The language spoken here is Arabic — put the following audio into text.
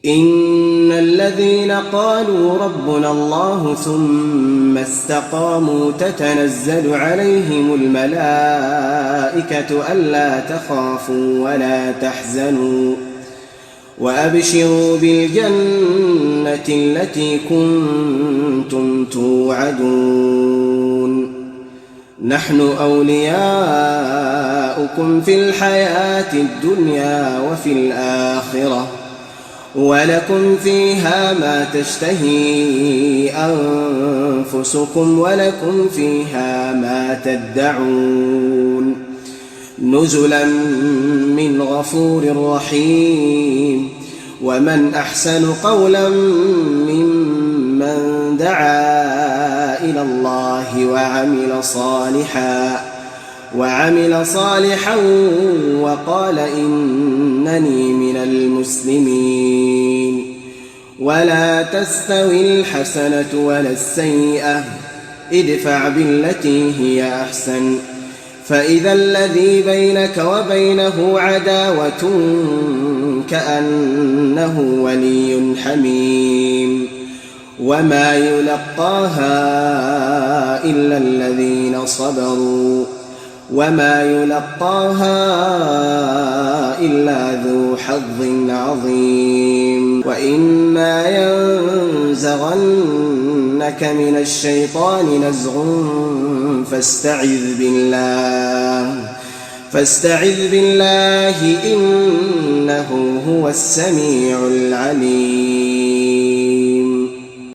إن الذين قالوا ربنا الله ثم استقاموا تتنزل عليهم الملائكة ألا تخافوا ولا تحزنوا وأبشروا بالجنة التي كنتم توعدون نحن أولياؤكم في الحياة الدنيا وفي الآخرة ولكم فيها ما تشتهي أنفسكم ولكم فيها ما تدعون نزلا من غفور رحيم ومن أحسن قولا ممن دعا إلى الله وعمل صالحا وقال إنني من المسلمين ولا تستوي الحسنة ولا السيئة ادفع بالتي هي أحسن فإذا الذي بينك وبينه عداوة كأنه ولي حميم وما يلقاها إلا الذين صبروا وما يلقاها إلا ذو حظ عظيم وإما ينزغنك من الشيطان نزغ فاستعذ بالله إنه هو السميع العليم